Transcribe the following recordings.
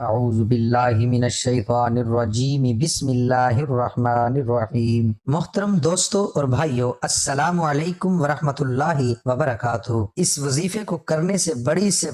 اعوذ باللہ من الشیطان الرجیم بسم اللہ الرحمن الرحیم۔ محترم دوستو اور بھائیو، السلام علیکم ورحمۃ اللہ وبرکاتہ۔ اس وظیفے کو کرنے سے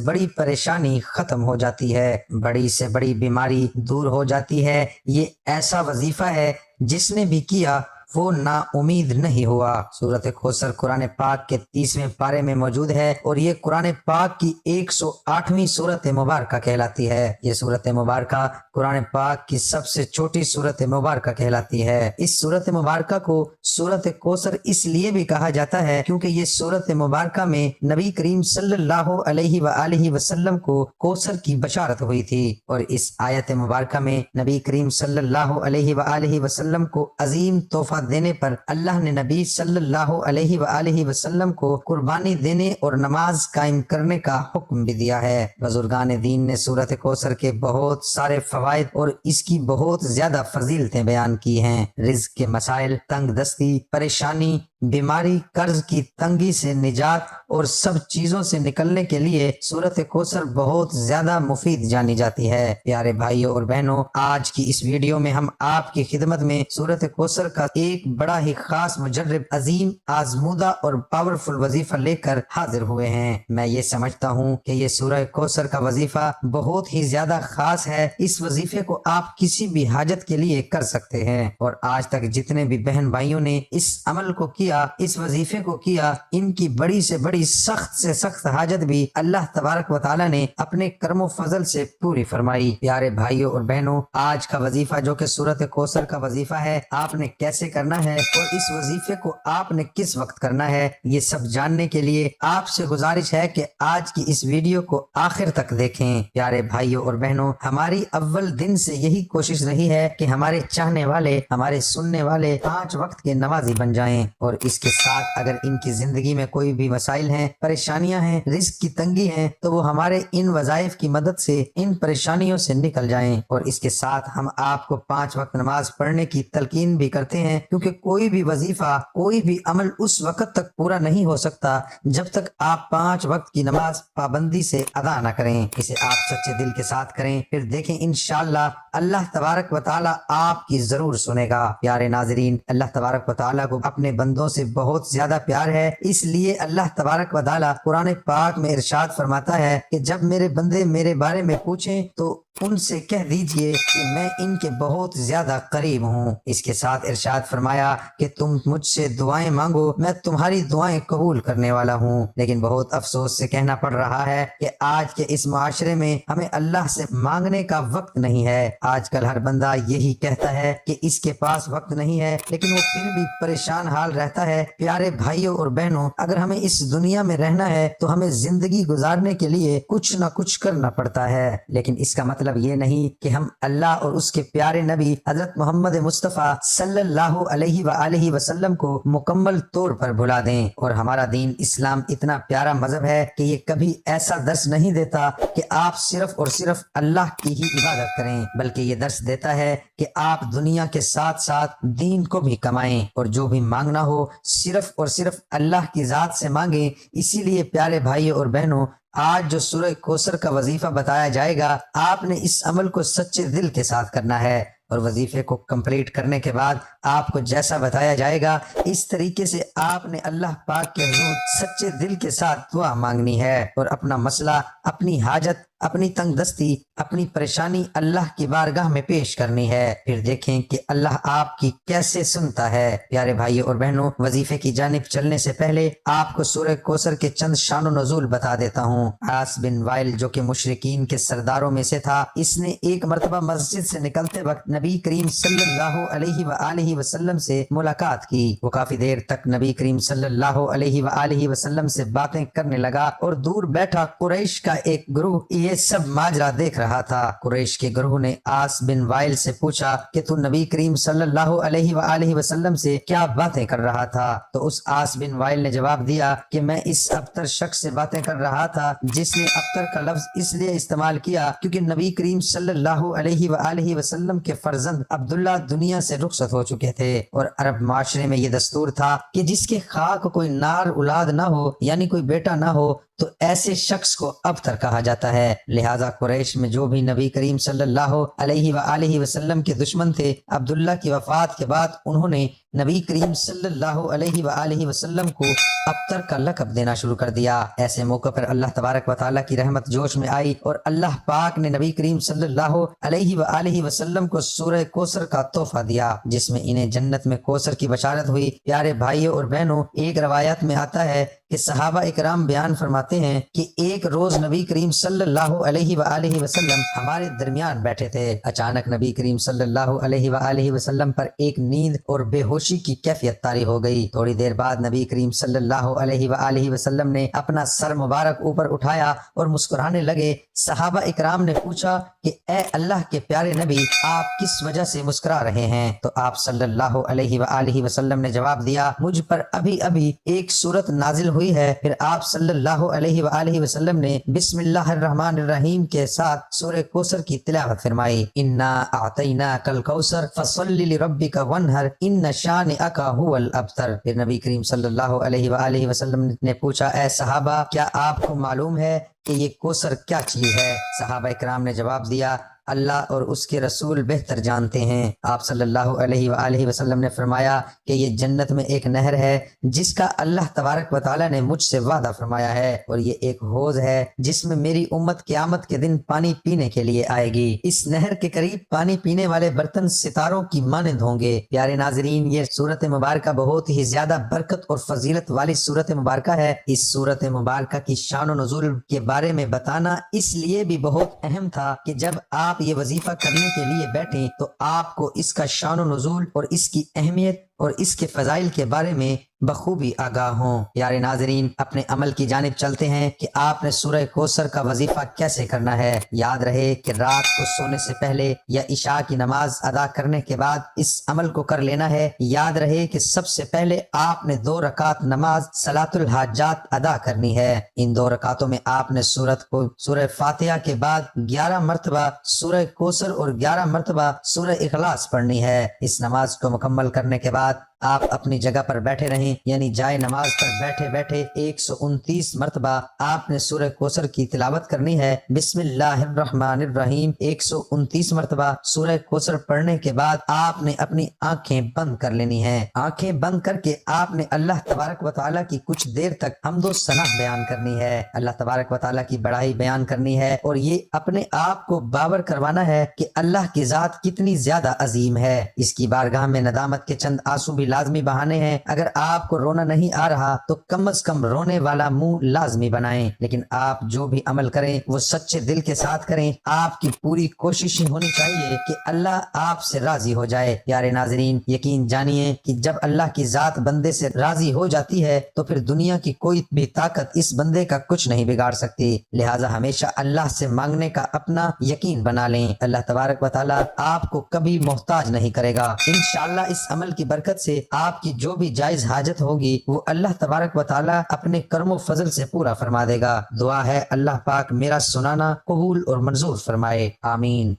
بڑی پریشانی ختم ہو جاتی ہے، بڑی سے بڑی بیماری دور ہو جاتی ہے۔ یہ ایسا وظیفہ ہے جس نے بھی کیا وہ نا امید نہیں ہوا۔ سورۃ کوثر قرآن پاک کے 30ویں پارے میں موجود ہے اور یہ قرآن پاک کی 108ویں سورۃ مبارکہ کہلاتی ہے۔ یہ سورۃ مبارکہ قرآن پاک کی سب سے چھوٹی سورۃ مبارکہ کہلاتی ہے۔ اس سورۃ مبارکہ کو سورۃ کوثر اس لیے بھی کہا جاتا ہے کیونکہ یہ سورۃ مبارکہ میں نبی کریم صلی اللہ علیہ وآلہ وسلم کو کوثر کی بشارت ہوئی تھی، اور اس آیت مبارکہ میں نبی کریم صلی اللہ علیہ وآلہ وسلم کو عظیم تحفہ دینے پر اللہ نے نبی صلی اللہ علیہ وآلہ وسلم کو قربانی دینے اور نماز قائم کرنے کا حکم بھی دیا ہے۔ بزرگان دین نے سورۃ کوثر کے بہت سارے فوائد اور اس کی بہت زیادہ فضیلتیں بیان کی ہیں۔ رزق کے مسائل، تنگ دستی، پریشانی، بیماری، قرض کی تنگی سے نجات اور سب چیزوں سے نکلنے کے لیے سورۃ کوثر بہت زیادہ مفید جانی جاتی ہے۔ پیارے بھائیوں اور بہنوں، آج کی اس ویڈیو میں ہم آپ کی خدمت میں سورۃ کوثر کا ایک بڑا ہی خاص، مجرب، عظیم، آزمودہ اور پاورفل وظیفہ لے کر حاضر ہوئے ہیں۔ میں یہ سمجھتا ہوں کہ یہ سورہ کوثر کا وظیفہ بہت ہی زیادہ خاص ہے۔ اس وظیفے کو آپ کسی بھی حاجت کے لیے کر سکتے ہیں، اور آج تک جتنے بھی بہن بھائیوں نے اس عمل کو کیا، اس وظیفے کو کیا، ان کی بڑی سے بڑی، سخت سے سخت حاجت بھی اللہ تبارک و تعالی نے اپنے کرم و فضل سے پوری فرمائی۔ پیارے بھائیوں اور بہنوں، آج کا وظیفہ جو کہ سورۃ کوثر کا وظیفہ ہے، آپ نے کیسے کرنا ہے اور اس وظیفے کو آپ نے کس وقت کرنا ہے، یہ سب جاننے کے لیے آپ سے گزارش ہے کہ آج کی اس ویڈیو کو آخر تک دیکھیں۔ پیارے بھائیوں اور بہنوں، ہماری اول دن سے یہی کوشش رہی ہے کہ ہمارے چاہنے والے، ہمارے سننے والے 5 وقت کے نمازی بن جائیں، اور اس کے ساتھ اگر ان کی زندگی میں کوئی بھی مسائل ہیں، پریشانیاں ہیں، رزق کی تنگی ہیں، تو وہ ہمارے ان وظائف کی مدد سے ان پریشانیوں سے نکل جائیں۔ اور اس کے ساتھ ہم آپ کو 5 وقت نماز پڑھنے کی تلقین بھی کرتے ہیں، کیونکہ کوئی بھی وظیفہ، کوئی بھی عمل اس وقت تک پورا نہیں ہو سکتا جب تک آپ 5 وقت کی نماز پابندی سے ادا نہ کریں۔ اسے آپ سچے دل کے ساتھ کریں، پھر دیکھیں انشاءاللہ اللہ تبارک و تعالی آپ کی ضرور سنے گا۔ پیارے ناظرین، اللہ تبارک و تعالی کو اپنے بندوں سے بہت زیادہ پیار ہے، اس لیے اللہ تبارک و تعالی قرآن پاک میں ارشاد فرماتا ہے کہ جب میرے بندے میرے بارے میں پوچھیں تو ان سے کہہ دیجئے کہ میں ان کے بہت زیادہ قریب ہوں۔ اس کے ساتھ ارشاد فرمایا کہ تم مجھ سے دعائیں مانگو، میں تمہاری دعائیں قبول کرنے والا ہوں۔ لیکن بہت افسوس سے کہنا پڑ رہا ہے کہ آج کے اس معاشرے میں ہمیں اللہ سے مانگنے کا وقت نہیں ہے۔ آج کل ہر بندہ یہی کہتا ہے کہ اس کے پاس وقت نہیں ہے، لیکن وہ پھر بھی پریشان حال رہتا ہے۔ پیارے بھائیوں اور بہنوں، اگر ہمیں اس دنیا میں رہنا ہے تو ہمیں زندگی گزارنے کے لیے کچھ نہ کچھ کرنا پڑتا ہے، لیکن اس کا مطلب یہ نہیں کہ ہم اللہ اور اس کے پیارے نبی حضرت محمد مصطفیٰ صلی اللہ علیہ وآلہ وسلم کو مکمل طور پر بھلا دیں۔ اور ہمارا دین اسلام اتنا پیارا مذہب ہے کہ یہ کبھی ایسا درس نہیں دیتا کہ آپ صرف اور صرف اللہ کی ہی عبادت کریں، بلکہ یہ درس دیتا ہے کہ آپ دنیا کے ساتھ ساتھ دین کو بھی کمائیں، اور جو بھی مانگنا ہو صرف اور صرف اللہ کی ذات سے مانگیں۔ اسی لیے پیارے بھائیوں اور بہنوں، آج جو سورہ کوثر کا وظیفہ بتایا جائے گا، آپ نے اس عمل کو سچے دل کے ساتھ کرنا ہے، اور وظیفے کو کمپلیٹ کرنے کے بعد آپ کو جیسا بتایا جائے گا اس طریقے سے آپ نے اللہ پاک کے حضور سچے دل کے ساتھ دعا مانگنی ہے، اور اپنا مسئلہ، اپنی حاجت، اپنی تنگ دستی، اپنی پریشانی اللہ کی بارگاہ میں پیش کرنی ہے۔ پھر دیکھیں کہ اللہ آپ کی کیسے سنتا ہے۔ پیارے بھائیوں اور بہنوں، وظیفے کی جانب چلنے سے پہلے آپ کو سورہ کوثر کے چند شان و نزول بتا دیتا ہوں۔ عاص بن وائل جو کہ مشرکین کے سرداروں میں سے تھا، اس نے ایک مرتبہ مسجد سے نکلتے وقت نبی کریم صلی اللہ علیہ وآلہ وسلم سے ملاقات کی۔ وہ کافی دیر تک نبی کریم صلی اللہ علیہ وآلہ وسلم سے باتیں کرنے لگا، اور دور بیٹھا قریش کا ایک گروہ یہ سب ماجرا دیکھ رہا تھا۔ قریش کے گروہ نے عاص بن وائل سے پوچھا کہ تو نبی کریم صلی اللہ علیہ وآلہ وسلم سے کیا باتیں کر رہا تھا؟ تو اس عاص بن وائل نے جواب دیا کہ میں اس ابتر شخص سے باتیں کر رہا تھا جس نے ابتر کا لفظ اس لیے استعمال کیا کیونکہ نبی کریم صلی اللہ علیہ وآلہ وسلم کے فرزند عبداللہ دنیا سے رخصت ہو چکے تھے، اور عرب معاشرے میں یہ دستور تھا کہ جس کے خاک کوئی نار اولاد نہ ہو، یعنی کوئی بیٹا نہ ہو، تو ایسے شخص کو ابتر کہا جاتا ہے۔ لہذا قریش میں جو بھی نبی کریم صلی اللہ علیہ وآلہ وسلم کے دشمن تھے، عبداللہ کی وفات کے بعد انہوں نے نبی کریم صلی اللہ علیہ وآلہ وسلم کو ابتر کا لقب دینا شروع کر دیا۔ ایسے موقع پر اللہ تبارک و تعالیٰ کی رحمت جوش میں آئی اور اللہ پاک نے نبی کریم صلی اللہ علیہ وآلہ وسلم کو سورہ کوثر کا تحفہ دیا، جس میں انہیں جنت میں کوثر کی بشارت ہوئی۔ پیارے بھائیوں اور بہنوں، ایک روایت میں آتا ہے کہ صحابہ اکرام بیان فرماتے ہیں کہ ایک روز نبی کریم صلی اللہ علیہ وآلہ وسلم ہمارے درمیان بیٹھے تھے۔ اچانک نبی کریم صلی اللہ علیہ وآلہ وسلم پر ایک نیند اور بے ہوشی کی کیفیت طاری ہو گئی۔ تھوڑی دیر بعد نبی کریم صلی اللہ علیہ وآلہ وسلم نے اپنا سر مبارک اوپر اٹھایا اور مسکرانے لگے۔ صحابہ اکرام نے پوچھا کہ اے اللہ کے پیارے نبی، آپ کس وجہ سے مسکرا رہے ہیں؟ تو آپ صلی اللہ علیہ وآلہ وسلم نے جواب دیا، مجھ پر ابھی ایک سورت نازل ہوئی ہے۔ پھر آپ صلی اللہ علیہ وآلہ وسلم نے بسم اللہ الرحمن الرحیم کے ساتھ سورہ کوثر کی تلاوت فرمائی۔ انا اعطیناک الکوثر فصل لربک وانحر ان شانئک ھو الابتر۔ پھر نبی کریم صلی اللہ علیہ وآلہ وسلم نے پوچھا، اے صحابہ، کیا آپ کو معلوم ہے کہ یہ کوثر کیا چیز ہے؟ صحابہ اکرام نے جواب دیا، اللہ اور اس کے رسول بہتر جانتے ہیں۔ آپ صلی اللہ علیہ وآلہ وسلم نے فرمایا کہ یہ جنت میں ایک نہر ہے جس کا اللہ تبارک و تعالیٰ نے مجھ سے وعدہ فرمایا ہے، اور یہ ایک حوض ہے جس میں میری امت قیامت کے دن پانی پینے کے لیے آئے گی۔ اس نہر کے قریب پانی پینے والے برتن ستاروں کی مانند ہوں گے۔ پیارے ناظرین، یہ سورت مبارکہ بہت ہی زیادہ برکت اور فضیلت والی سورت مبارکہ ہے۔ اس سورت مبارکہ کی شان و نزول کے بارے میں بتانا اس لیے بھی بہت اہم تھا کہ جب آپ یہ وظیفہ کرنے کے لیے بیٹھیں تو آپ کو اس کا شان و نزول اور اس کی اہمیت اور اس کے فضائل کے بارے میں بخوبی آگاہ ہوں۔ پیارے ناظرین، اپنے عمل کی جانب چلتے ہیں کہ آپ نے سورہ کوثر کا وظیفہ کیسے کرنا ہے۔ یاد رہے کہ رات کو سونے سے پہلے یا عشاء کی نماز ادا کرنے کے بعد اس عمل کو کر لینا ہے۔ یاد رہے کہ سب سے پہلے آپ نے 2 رکعت نماز صلاۃ الحاجات ادا کرنی ہے۔ ان 2 رکعتوں میں آپ نے سورہ فاتحہ کے بعد 11 مرتبہ سورہ کوثر اور 11 مرتبہ سورہ اخلاص پڑھنی ہے۔ اس نماز کو مکمل کرنے کے بعد آپ اپنی جگہ پر بیٹھے رہیں، یعنی جائے نماز پر بیٹھے بیٹھے 129 مرتبہ آپ نے سورہ کوثر کی تلاوت کرنی ہے۔ بسم اللہ الرحمن الرحیم 129 مرتبہ سورہ کوثر پڑھنے کے بعد آپ نے اپنی آنکھیں بند کر لینی ہیں۔ آنکھیں بند کر کے آپ نے اللہ تبارک و تعالیٰ کی کچھ دیر تک حمد و ثنا بیان کرنی ہے، اللہ تبارک و تعالیٰ کی بڑائی بیان کرنی ہے، اور یہ اپنے آپ کو باور کروانا ہے کہ اللہ کی ذات کتنی زیادہ عظیم ہے۔ اس کی بارگاہ میں ندامت کے چند آنسو بھی لازمی بہانے ہیں۔ اگر آپ کو رونا نہیں آ رہا تو کم از کم رونے والا منہ لازمی بنائیں، لیکن آپ جو بھی عمل کریں وہ سچے دل کے ساتھ کریں۔ آپ کی پوری کوشش ہونی چاہیے کہ اللہ آپ سے راضی ہو جائے۔ پیارے ناظرین، یقین جانیے کہ جب اللہ کی ذات بندے سے راضی ہو جاتی ہے تو پھر دنیا کی کوئی بھی طاقت اس بندے کا کچھ نہیں بگاڑ سکتی۔ لہٰذا ہمیشہ اللہ سے مانگنے کا اپنا یقین بنا لیں۔ اللہ تبارک و تعالیٰ آپ کو کبھی محتاج نہیں کرے گا۔ انشاءاللہ اس عمل کی برکت سے آپ کی جو بھی جائز حاجت ہوگی وہ اللہ تبارک و تعالیٰ اپنے کرم و فضل سے پورا فرما دے گا۔ دعا ہے اللہ پاک میرا سنانا قبول اور منظور فرمائے، آمین۔